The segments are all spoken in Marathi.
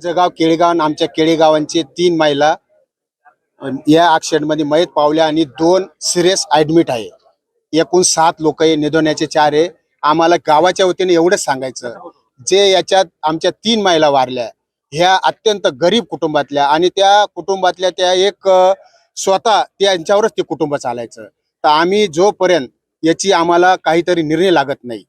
जगाव केळगाव आणि आमच्या केळगावांचे 3 महिला या ॲक्सिडेंटमध्ये मयत पावल्या आणि 2 सिरियस ॲडमिट आहे. एकूण 7 लोक आहे, निधवण्याचे 4 आहे. आम्हाला गावाच्या वतीने एवढंच सांगायचं, जे याच्यात आमच्या 3 महिला वारल्या ह्या अत्यंत गरीब कुटुंबातल्या आणि त्या कुटुंबातल्या त्या एक स्वतः त्यांच्यावरच ते कुटुंब चालायचं. तर आम्ही जोपर्यंत याची आम्हाला काहीतरी निर्णय लागत नाही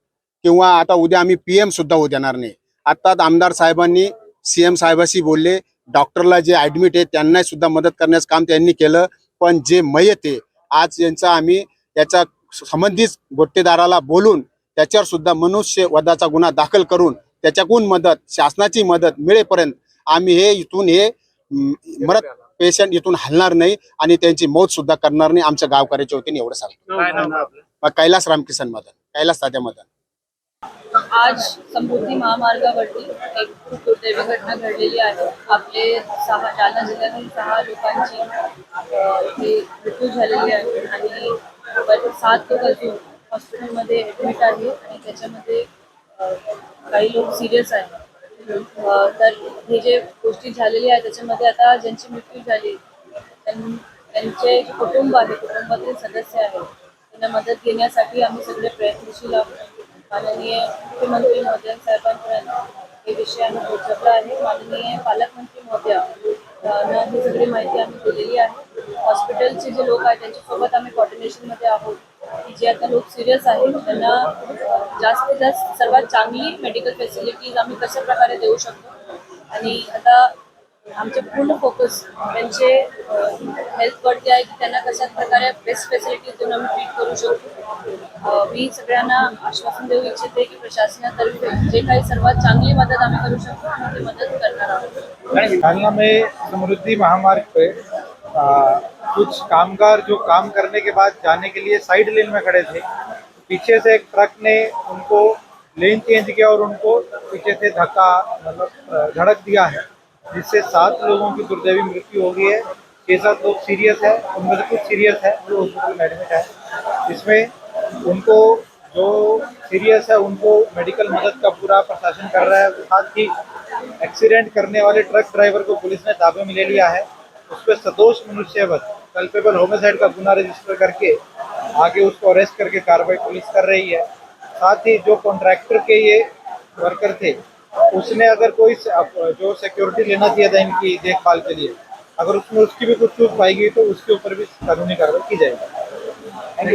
किंवा आता उद्या आम्ही PM सुद्धा होऊ देणार नाही. आत्ताच आमदार साहेबांनी CM साहेबाशी बोलले, डॉक्टरला जे ॲडमिट आहे त्यांना सुद्धा मदत करण्याचं काम त्यांनी केलं. पण जे मयत आहे आज यांचा आम्ही याचा संबंधित गुत्तेदाराला बोलून त्याच्यावर सुद्धा मनुष्य वधाचा गुन्हा दाखल करून त्याच्याकडून मदत शासनाची मदत मिळेपर्यंत आम्ही हे इथून हे मरत पेशंट इथून हलणार नाही आणि त्यांची मौत सुद्धा करणार नाही. आमच्या गावकऱ्याच्या वतीने एवढं सांगतो. कैलास रामकिसन मदन, कैलास तात्या मदन. आज समृद्धी महामार्गावरती एक खूप दुर्दैवी घटना घडलेली आहे. आपले जालना जिल्ह्यातील 6 लोकांची इथे मृत्यू झालेली आहे आणि 7 लोक अजून हॉस्पिटलमध्ये ॲडमिट आहे आणि त्याच्यामध्ये काही लोक सिरियस आहेत. तर हे जे गोष्टी झालेली आहे त्याच्यामध्ये आता ज्यांची मृत्यू झाली त्यांचे जे कुटुंब आहे, कुटुंबातील सदस्य आहेत, त्यांना मदत घेण्यासाठी आम्ही सगळे प्रयत्नशील आहोत. माननीय मुख्यमंत्री महोदय साहेबांपर्यंत हे विषय आम्ही पोहोचवला आहे. माननीय पालकमंत्री महोदयांना ही सगळी माहिती आम्ही दिलेली आहे. हॉस्पिटलचे जे लोक आहेत त्यांच्यासोबत आम्ही कोऑर्डिनेशनमध्ये आहोत की जे आता लोक सिरियस आहेत त्यांना जास्तीत जास्त सर्वात चांगली मेडिकल फॅसिलिटीज आम्ही कशा प्रकारे देऊ शकतो. आणि आता आमचे पूर्ण फोकस त्यांचे हेल्थवरती आहे की त्यांना कशा प्रकारे बेस्ट फॅसिलिटीज देऊन आम्ही ट्रीट करू शकतो. मी सगळ्यांना आश्वासन देऊ इच्छिते की प्रशासनातर्फे जे काही सर्वात चांगली मदत आम्ही करू शकतो आम्ही ती मदत करणार आहोत. जालना में समृद्धि महामार्ग पे कुछ कामगार जो काम करने के बाद जाने के लिए साइड लेन में खड़े थे, पीछे से एक ट्रक ने उनको लेन चेंज किया और उनको पीछे से धक्का मतलब धड़क दिया है, जिससे 7 लोगों की दुर्दैवी मृत्यु हो गई है। 6-7 लोग सीरियस है, उनमें से कुछ सीरियस है जो हॉस्पिटल में एडमिट है। इसमें उनको जो सीरियस है उनको मेडिकल मदद का पूरा प्रशासन कर रहा है। साथ ही एक्सीडेंट करने वाले ट्रक ड्राइवर को पुलिस ने ताबे में ले लिया है। उस पर सदोष मनुष्यवध कल्पेबल होमिसाइड का गुना रजिस्टर करके आगे उसको अरेस्ट करके कार्रवाई पुलिस कर रही है। साथ ही जो कॉन्ट्रैक्टर के ये वर्कर थे उसने अगर कोई जो सिक्योरिटी लेना चाहिए था इनकी देखभाल के लिए, अगर उसमें उसकी भी कुछ चूक पाई गई तो उसके ऊपर भी कानूनी कार्रवाई की जाएगी।